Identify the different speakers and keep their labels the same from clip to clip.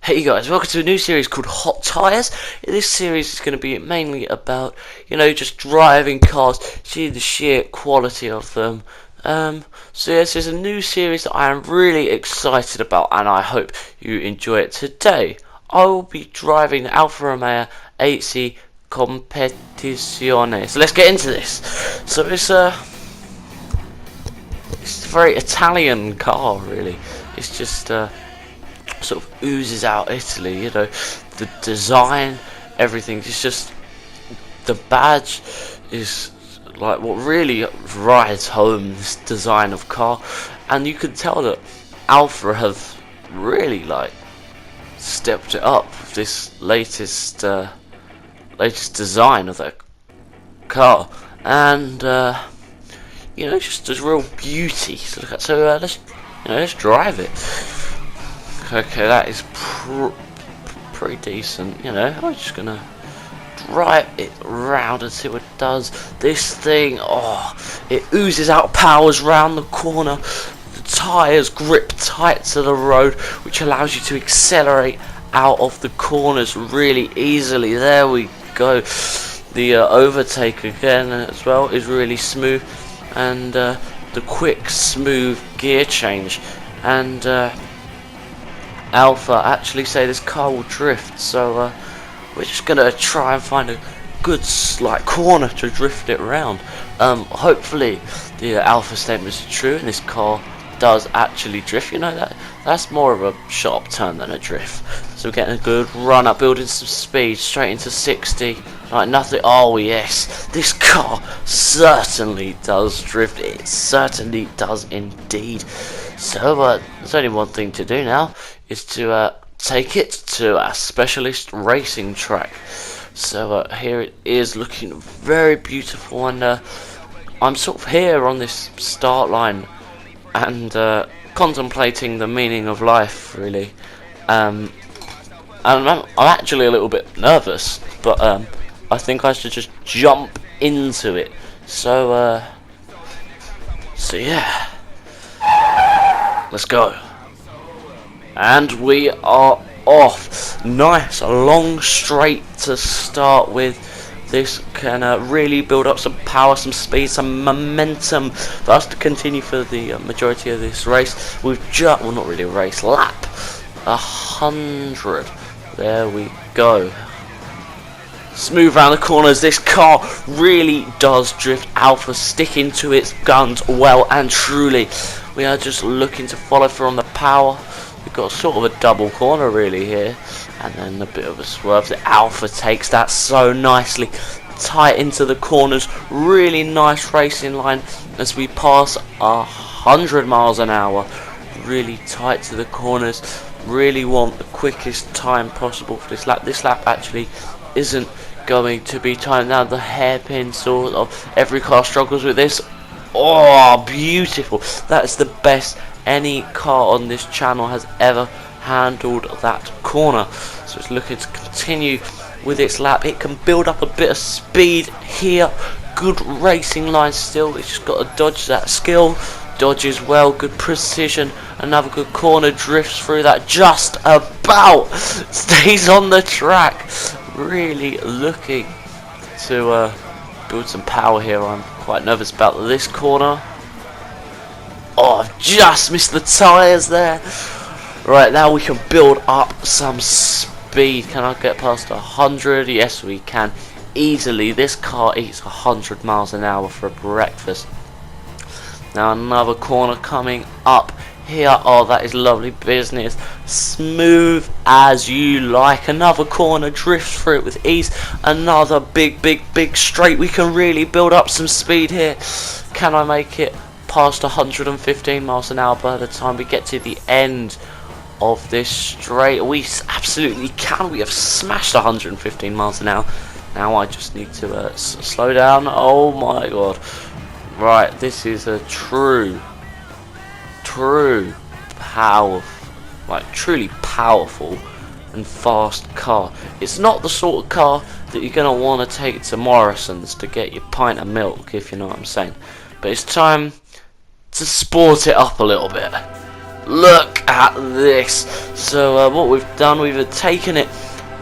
Speaker 1: Hey guys, welcome to a new series called Hot Tires. This series is going to be mainly about, just driving cars, seeing the sheer quality of them. So this is a new series that I am really excited about, and I hope you enjoy it. Today, I will be driving the Alfa Romeo 8C Competizione. So let's get into this. So it's a very Italian car, really. It's just sort of oozes out Italy, the design, everything. It's just the badge is like what really rides home this design of car, and you can tell that Alfa have really stepped it up with this latest design of that car, and it's just real beauty to look at. So let's drive it. Okay, that is pretty decent, I'm just gonna drive it round and see what it does. This thing, it oozes out powers round the corner. The tyres grip tight to the road, which allows you to accelerate out of the corners really easily. There we go. The overtake again as well is really smooth, and the quick smooth gear change, and Alfa actually say this car will drift, so we're just gonna try and find a good corner to drift it around. Hopefully the Alfa statements are true and this car does actually drift. That's more of a sharp turn than a drift. So we're getting a good run up, building some speed straight into 60 like nothing. Oh yes, this car certainly does drift. It certainly does indeed. So there's only one thing to do now, is to take it to a specialist racing track. So here it is, looking very beautiful, and I'm sort of here on this start line and contemplating the meaning of life, really. And I'm actually a little bit nervous, but I think I should just jump into it. So yeah, let's go. And we are off. Nice, a long straight to start with. This can really build up some power, some speed, some momentum for us to continue for the majority of this race. We've well, not really a race, lap 100. There we go. Smooth around the corners. This car really does drift. Alfa sticking to its guns well and truly. We are just looking to follow through on the power. We've got sort of a double corner really here, and then a bit of a swerve. The Alfa takes that so nicely, tight into the corners. Really nice racing line as we pass 100 miles an hour. Really tight to the corners. Really want the quickest time possible for this lap. This lap actually isn't going to be timed down. The hairpin sort of. Every car struggles with this. Oh, beautiful. That is the best any car on this channel has ever handled that corner. So it's looking to continue with its lap. It can build up a bit of speed here. Good racing line still. It's just got to dodge that skill. Dodges well. Good precision. Another good corner. Drifts through that just about. Stays on the track. Really looking to build some power here. I'm quite nervous about this corner. Oh, I've just missed the tyres there. Right, now we can build up some speed. Can I get past 100? Yes, we can. Easily. This car eats 100 miles an hour for breakfast. Now another corner coming up here. Oh, that is lovely business. Smooth as you like. Another corner, drifts through it with ease. Another big straight. We can really build up some speed here. Can I make it past 115 miles an hour by the time we get to the end of this straight? We absolutely can. We have smashed 115 miles an hour. Now I just need to slow down. Oh my god. Right, this is a true power, truly powerful and fast car. It's not the sort of car that you're going to want to take to Morrison's to get your pint of milk, if you know what I'm saying. But it's time to sport it up a little bit. Look at this. So what we've done, we've taken it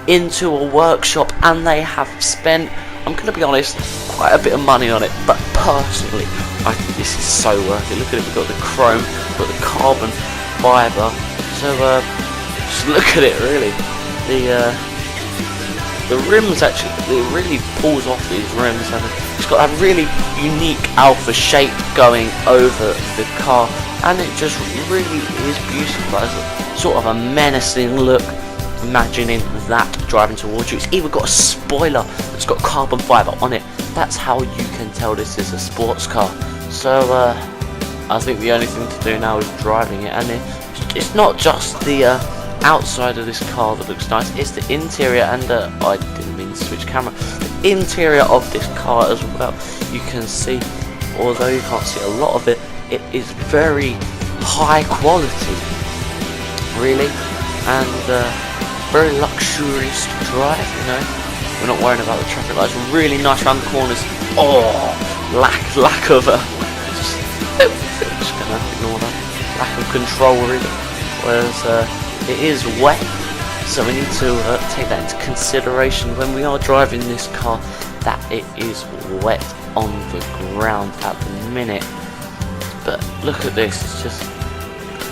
Speaker 1: into a workshop, and they have spent, I'm going to be honest, quite a bit of money on it, but personally I think this is so worth it. Look at it, we've got the chrome, we've got the carbon fibre, so just look at it really. The rims actually, it really pulls off these rims, and it's got a really unique Alfa shape going over the car, and it just really is beautiful. It's sort of a menacing look. Imagining that driving towards you. It's even got a spoiler that's got carbon fibre on it. That's how you can tell this is a sports car. So I think the only thing to do now is driving it, and it's not just the outside of this car that looks nice, it's the interior, and I didn't mean to switch camera, the interior of this car as well. You can see, although you can't see a lot of it, it is very high quality really, and very luxurious to drive, you know. We're not worrying about the traffic lights. Really nice around the corners. Oh, lack of just gonna ignore that. Lack of control really. Whereas it is wet, so we need to take that into consideration when we are driving this car, that it is wet on the ground at the minute. But look at this, it's just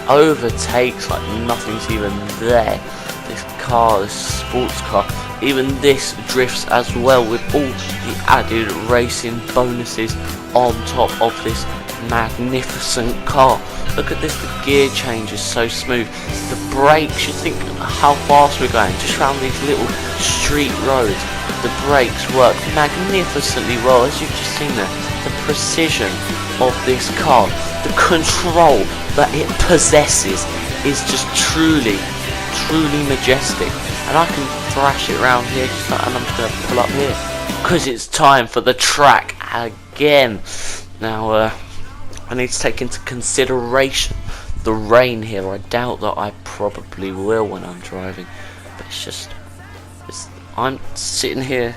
Speaker 1: overtakes like nothing's even there. This car, this sports car, even this drifts as well with all the added racing bonuses on top of this magnificent car. Look at this, the gear change is so smooth. The brakes, you think how fast we're going just around these little street roads. The brakes work magnificently well, as you've just seen there. The precision of this car, the control that it possesses is just truly majestic. And I can thrash it around here just like, and I'm just going to pull up here because it's time for the track again. Now I need to take into consideration the rain here. I doubt that I probably will when I'm driving, but I'm sitting here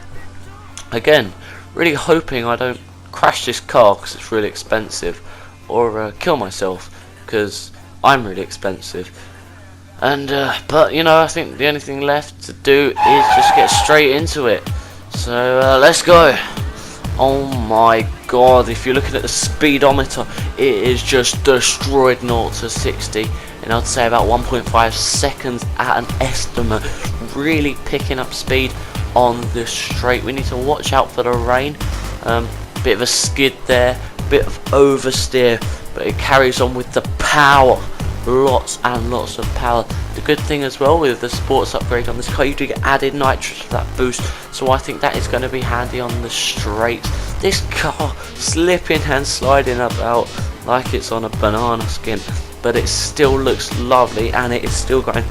Speaker 1: again really hoping I don't crash this car because it's really expensive, or kill myself because I'm really expensive. And but you know, I think the only thing left to do is just get straight into it. So let's go. Oh my god, if you're looking at the speedometer, it is just destroyed 0 to 60 and I'd say about 1.5 seconds at an estimate. Really picking up speed on the straight. We need to watch out for the rain. Bit of a skid there, bit of oversteer, but it carries on with the power. Lots and lots of power. The good thing as well with the sports upgrade on this car, you do get added nitrous for that boost, so I think that is going to be handy on the straights. This car slipping and sliding about like it's on a banana skin, but it still looks lovely and it is still going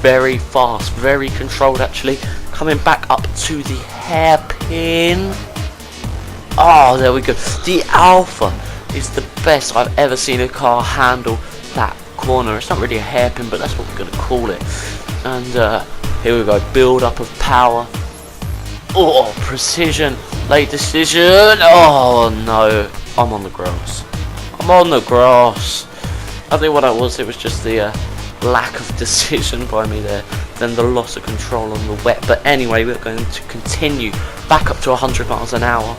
Speaker 1: very fast, very controlled actually. Coming back up to the hairpin. Oh, there we go. The Alfa is the best I've ever seen a car handle that corner. It's not really a hairpin, but that's what we're going to call it. And here we go, build up of power. Oh, precision, late decision. Oh no, I'm on the grass. I'm on the grass. I think what it was just the lack of decision by me there, then the loss of control on the wet. But anyway, we're going to continue back up to 100 miles an hour.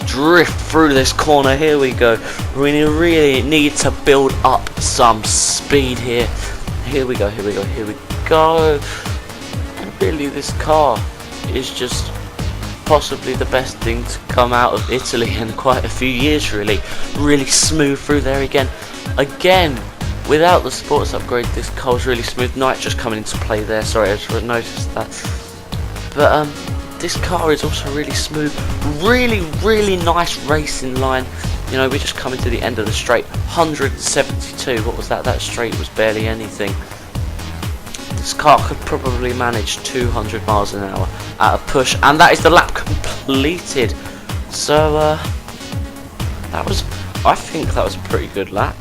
Speaker 1: Drift through this corner. Here we go. We really need to build up some speed here. Here we go, here we go, here we go. And really this car is just possibly the best thing to come out of Italy in quite a few years really. Really smooth through there again. Without the sports upgrade, this car's really smooth. Night just coming into play there, sorry, I just noticed that. But this car is also really smooth, really nice racing line. You know, we're just coming to the end of the straight. 172, what was that? That straight was barely anything. This car could probably manage 200 miles an hour at a push, and that is the lap completed. So I think that was a pretty good lap.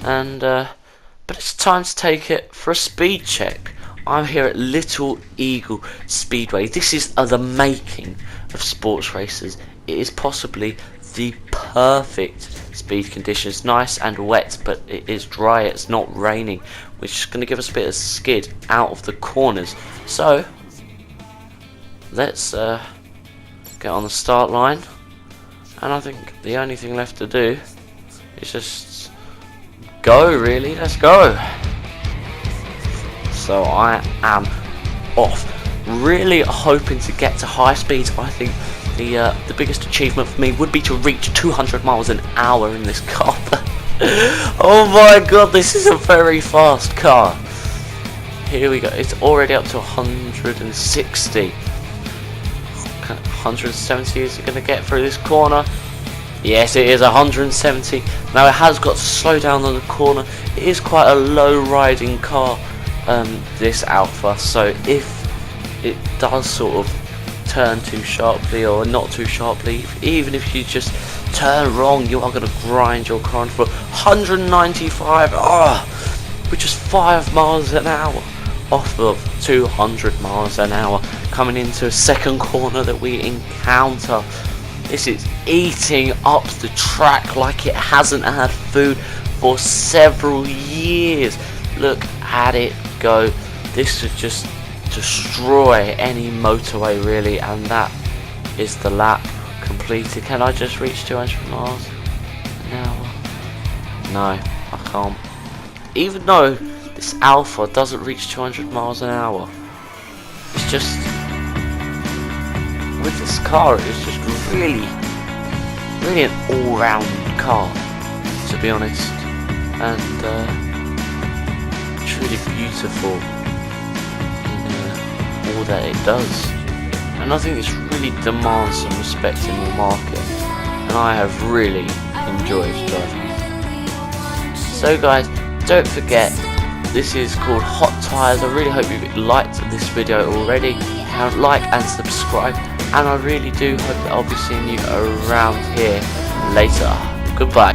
Speaker 1: And but it's time to take it for a speed check. I'm here at Little Eagle Speedway. This is the making of sports racers. It is possibly the perfect speed conditions. Nice and wet, but it is dry, it's not raining, which is going to give us a bit of skid out of the corners. So let's get on the start line, and I think the only thing left to do is just go, really. Let's go. So I am off, really hoping to get to high speeds. I think the biggest achievement for me would be to reach 200 miles an hour in this car. Oh my god, this is a very fast car. Here we go. It's already up to 160. 170 is it going to get through this corner? Yes, it is 170. Now it has got to slow down on the corner. It is quite a low riding car, this Alfa, so if it does sort of turn too sharply or not too sharply, even if you just turn wrong, you are going to grind your car for 195, with just 5 miles an hour off of 200 miles an hour, coming into a second corner that we encounter. This is eating up the track like it hasn't had food for several years. Look at it go. This should just destroy any motorway, really, and that is the lap completed. Can I just reach 200 miles an hour? No, I can't. Even though this Alfa doesn't reach 200 miles an hour, it's just, with this car, it's just really an all-round car, to be honest, and truly beautiful in all that it does. And I think this really demands some respect in the market, and I have really enjoyed driving it. So guys, don't forget, this is called Hot Tires. I really hope you liked this video already. Like and subscribe, and I really do hope that I'll be seeing you around here later. Goodbye.